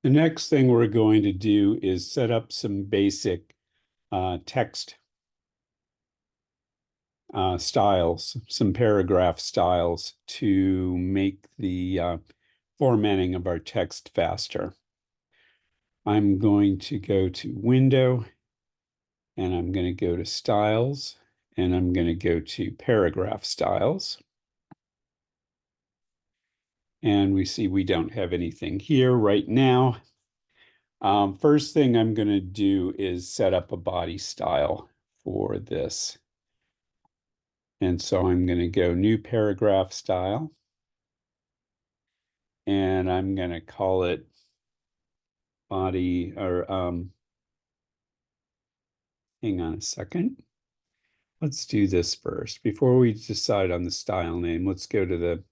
The next thing we're going to do is set up some basic text styles, some paragraph styles to make the formatting of our text faster. I'm going to go to Window, and I'm going to go to Styles, and I'm going to go to Paragraph Styles. And we see we don't have anything here right now. First thing I'm going to do is set up a body style for this. And so I'm going to go New Paragraph Style. And I'm going to call it body, or hang on a second. Let's do this first. Before we decide on the style name, let's go to the,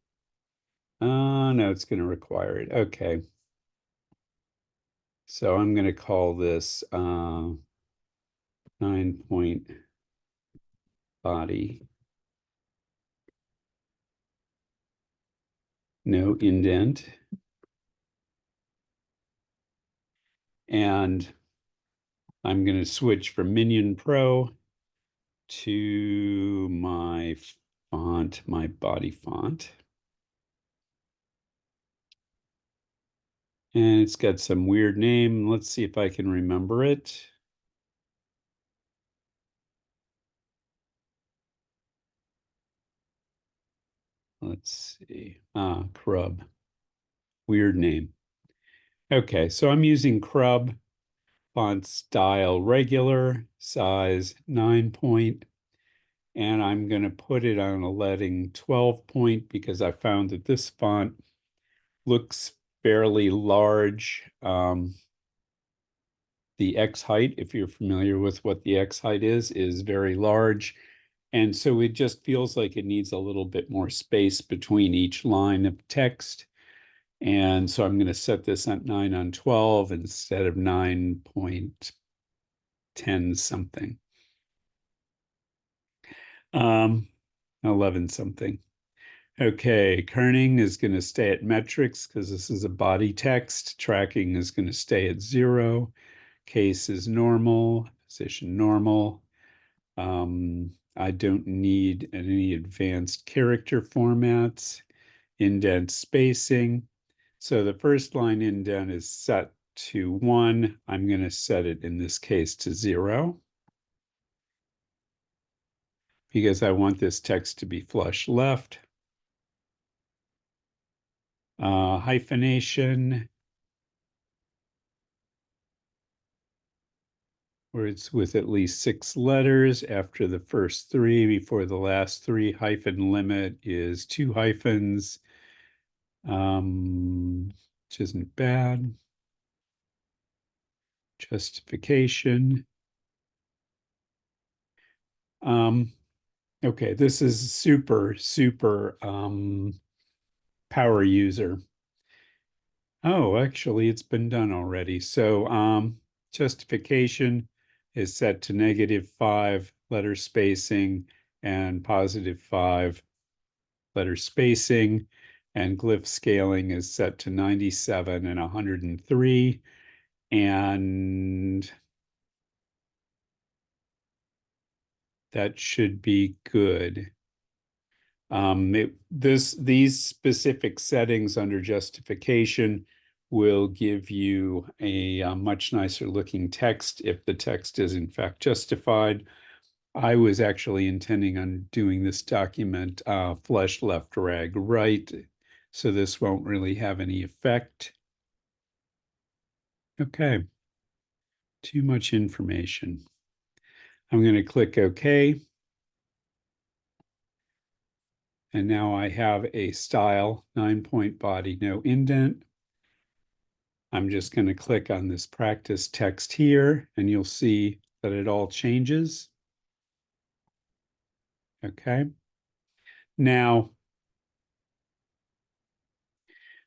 no, it's going to require it. Okay. So I'm going to call this 9-point body. No indent. And I'm going to switch from Minion Pro to my font, my body font. And it's got some weird name. Let's see if I can remember it. Let's see. Crub. Weird name. Okay, so I'm using Crub, font style regular, size 9-point, and I'm going to put it on a leading 12-point because I found that this font looks fairly large. The X height, if you're familiar with what the X height is very large. And so it just feels like it needs a little bit more space between each line of text. And so I'm going to set this at 9/12 instead of 9.10 something. 11 something. Okay, kerning is going to stay at metrics because this is a body text. Tracking is going to stay at 0. Case is normal, position normal. I don't need any advanced character formats. Indent spacing. So the first line indent is set to 1. I'm going to set it in this case to 0 because I want this text to be flush left. Hyphenation, where it's with at least 6 letters after the first 3 before the last 3. Hyphen limit is 2 hyphens, which isn't bad. Justification. Okay, this is super power user. Oh, actually, it's been done already. So justification is set to -5 letter spacing and +5 letter spacing, and glyph scaling is set to 97 and 103. And that should be good. These specific settings under justification will give you a much nicer looking text if the text is in fact justified. I was actually intending on doing this document flush left, rag right, so this won't really have any effect. Okay, too much information. I'm going to click OK. And now I have a style, 9-point body, no indent. I'm just going to click on this practice text here, and you'll see that it all changes. Okay. Now,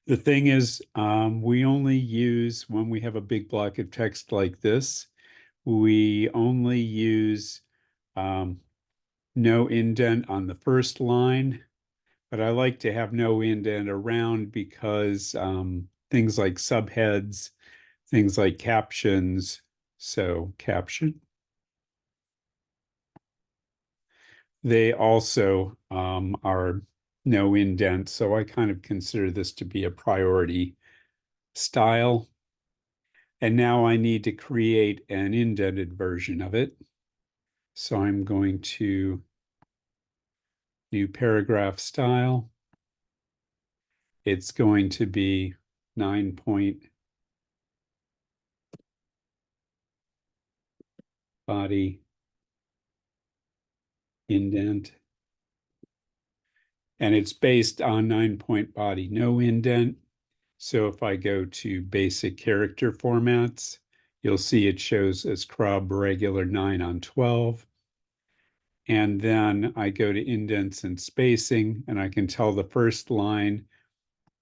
the thing is, we only use, when we have a big block of text like this, we only use no indent on the first line, but I like to have no indent around because things like subheads, things like captions. So caption. They also are no indent, so I kind of consider this to be a priority style. And now I need to create an indented version of it. So I'm going to new paragraph style. It's going to be 9-point body indent. And it's based on 9-point body, no indent. So if I go to basic character formats, you'll see it shows as crub regular 9/12. And then I go to indents and spacing, and I can tell the first line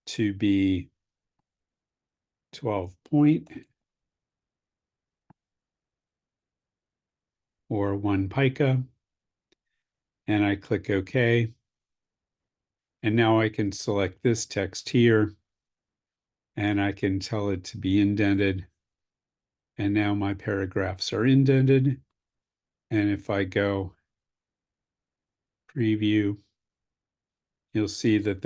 to be 12 point or 1 pica. And I click OK. And now I can select this text here, and I can tell it to be indented. And now my paragraphs are indented. And if I go preview, you'll see that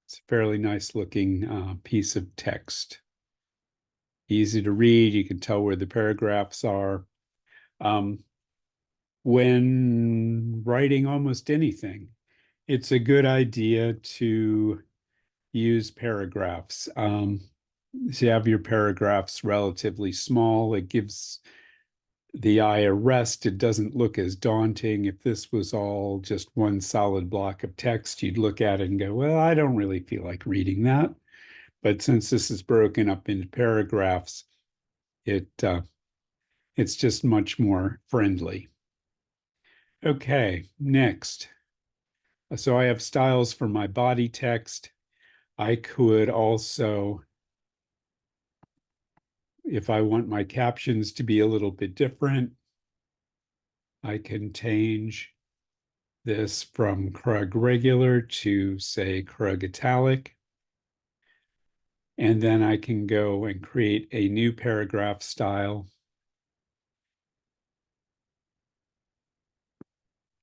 it's a fairly nice looking piece of text. Easy to read. You can tell where the paragraphs are. When writing almost anything, it's a good idea to use paragraphs. So you have your paragraphs relatively small. It gives the eye a rest. It doesn't look as daunting. If this was all just one solid block of text, you'd look at it and go, well, I don't really feel like reading that. But since this is broken up into paragraphs, it's just much more friendly. Okay, next. So I have styles for my body text. I could also, if I want my captions to be a little bit different, I can change this from Krug regular to, say, Krug italic. And then I can go and create a new paragraph style.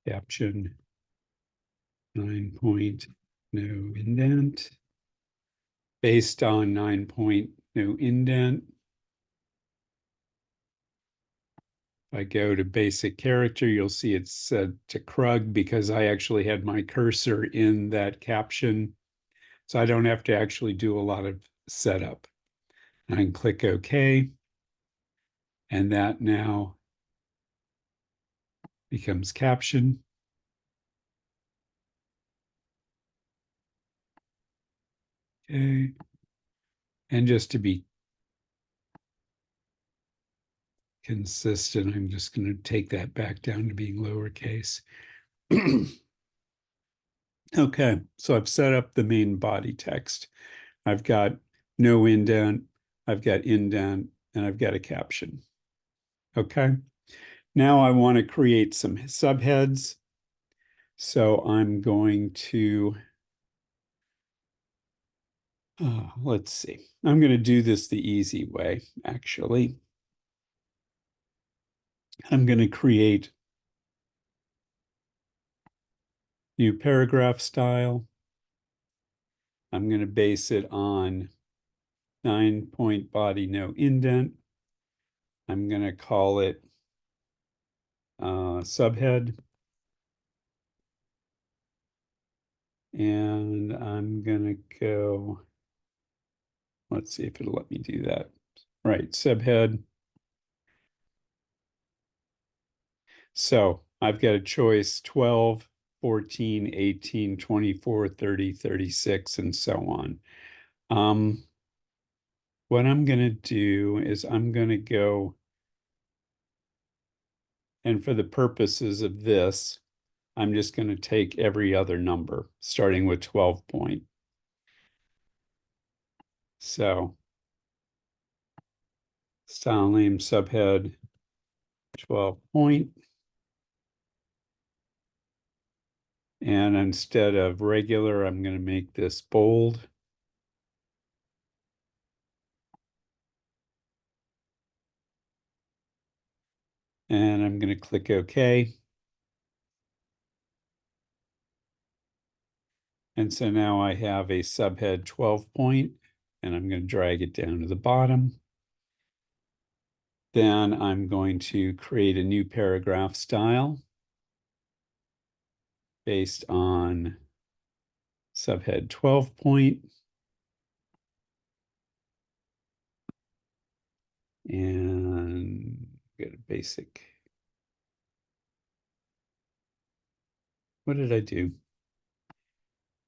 Caption 9-point, no indent. Based on 9-point, no indent. If I go to basic character, you'll see it's set to Krug because I actually had my cursor in that caption. So I don't have to actually do a lot of setup. I can click OK. And that now becomes caption. Okay. And just to be consistent, I'm just going to take that back down to being lowercase. Okay, so I've set up the main body text. I've got no indent, I've got indent, and I've got a caption. Okay, now I want to create some subheads. So I'm going to, let's see, I'm going to do this the easy way, actually. I'm going to create new paragraph style. I'm going to base it on 9-point body, no indent. I'm going to call it subhead. And I'm going to go, let's see if it'll let me do that. Right, subhead. So I've got a choice 12, 14, 18, 24, 30, 36, and so on. What I'm going to do is I'm going to go, and for the purposes of this, I'm just going to take every other number, starting with 12 point. So style name subhead 12 point. And instead of regular, I'm going to make this bold. And I'm going to click OK. And so now I have a subhead 12 point, and I'm going to drag it down to the bottom. Then I'm going to create a new paragraph style based on subhead 12 point. And get a basic. What did I do?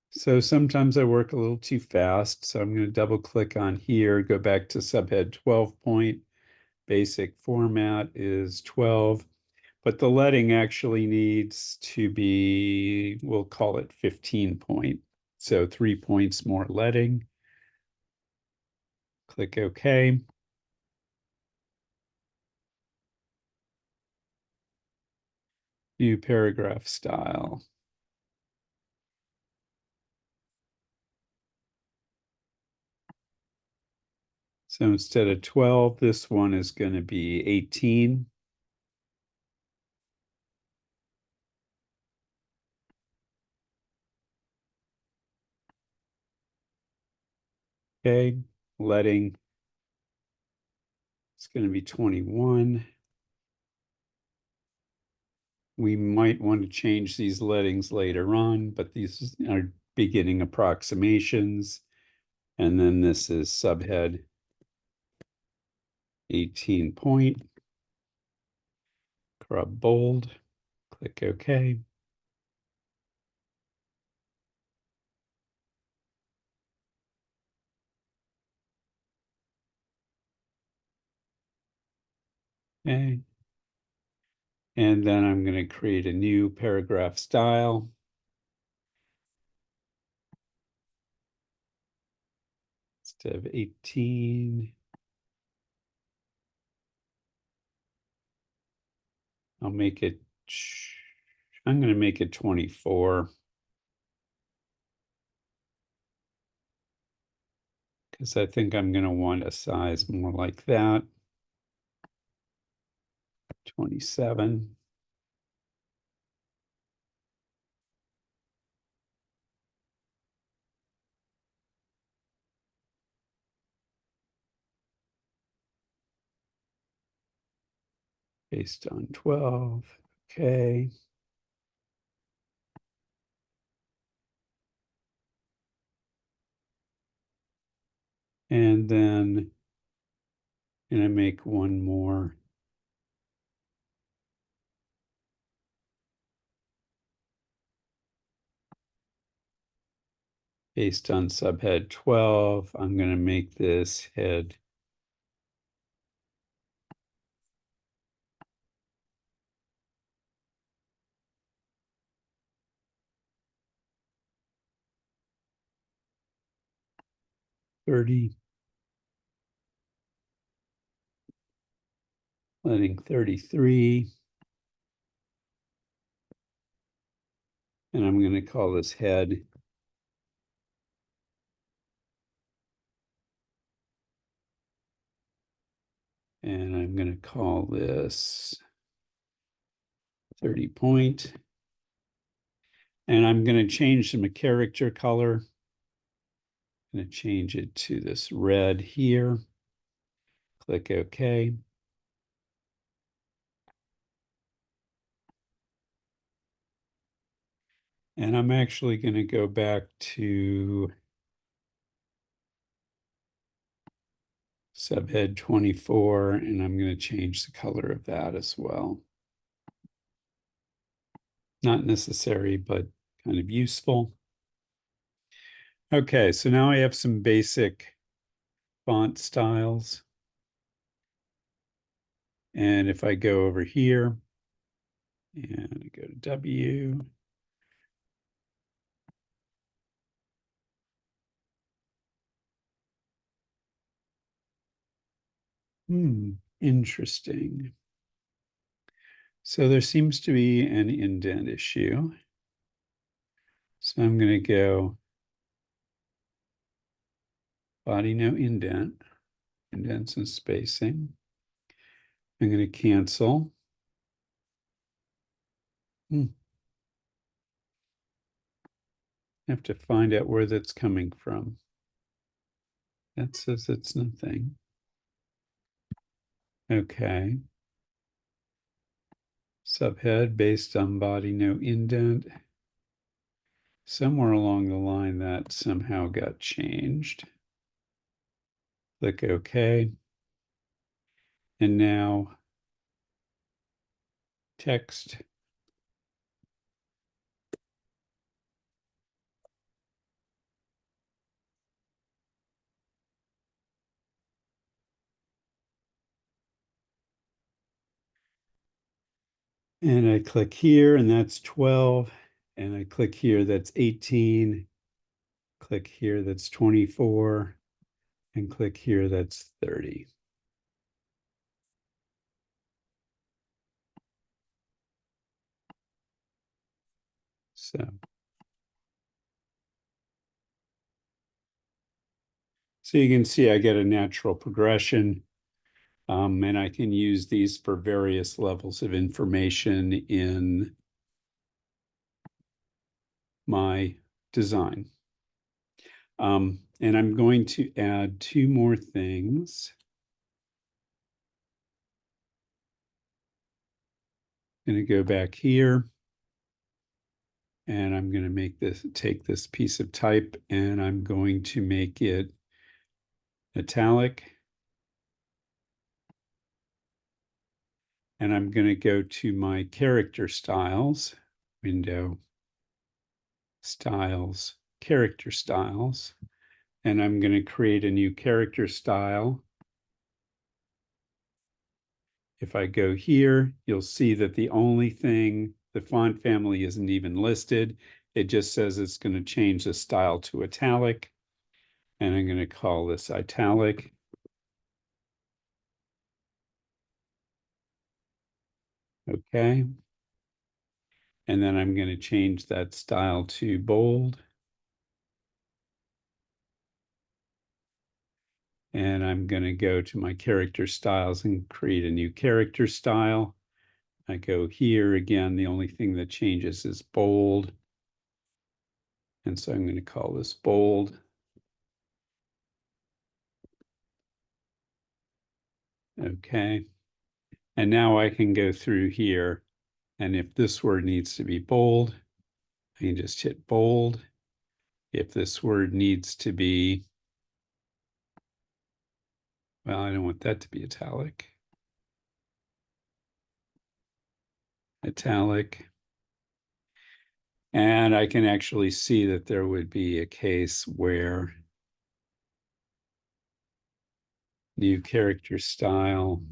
So sometimes I work a little too fast. So I'm going to double click on here, go back to subhead 12 point. Basic format is 12, but the leading actually needs to be, we'll call it 15 point. So 3 points more leading. Click OK. New paragraph style. So instead of 12, this one is going to be 18. Okay, leading, it's going to be 21. We might want to change these leadings later on, but these are beginning approximations. And then this is subhead 18 point, crop bold, click OK. Okay. And then I'm going to create a new paragraph style. Instead of 18, I'll make it, I'm going to make it 24. Because I think I'm going to want a size more like that. 27. Based on 12. Okay. And then I'm going to make one more. Based on subhead 12, I'm going to make this head 30, letting 33. And I'm going to call this head. And I'm going to call this 30 point. And I'm going to change my character color. I'm going to change it to this red here. Click OK. And I'm actually going to go back to subhead 24, and I'm going to change the color of that as well. Not necessary, but kind of useful. Okay, so now I have some basic font styles. And if I go over here and I go to W, interesting. So there seems to be an indent issue. So I'm going to go body no indent, indents and spacing. I'm going to cancel. I have to find out where that's coming from. That says it's nothing. Okay. Subhead based on body, no indent. Somewhere along the line that somehow got changed. Click OK. And now text. And I click here, and that's 12. And I click here, that's 18. Click here, that's 24. And click here, that's 30. So you can see I get a natural progression, and I can use these for various levels of information in my design. And I'm going to add two more things. I'm going to go back here, and I'm going to take this piece of type, and I'm going to make it italic. And I'm going to go to my character styles, window, styles, character styles. And I'm going to create a new character style. If I go here, you'll see that the only thing, the font family isn't even listed. It just says it's going to change the style to italic. And I'm going to call this italic. Okay. And then I'm going to change that style to bold. And I'm going to go to my character styles and create a new character style. I go here again, the only thing that changes is bold. And so I'm going to call this bold. Okay. And now I can go through here. And if this word needs to be bold, I can just hit bold. If this word needs to be, well, I don't want that to be italic. Italic. And I can actually see that there would be a case where new character style,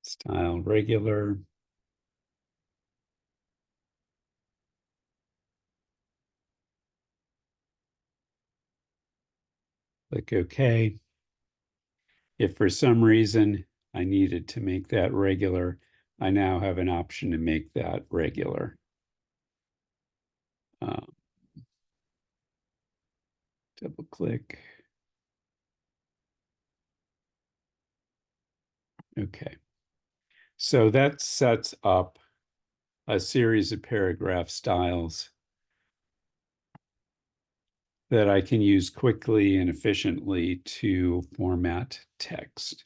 style regular. Click OK. If for some reason I needed to make that regular, I now have an option to make that regular. Double click. Okay. So that sets up a series of paragraph styles that I can use quickly and efficiently to format text.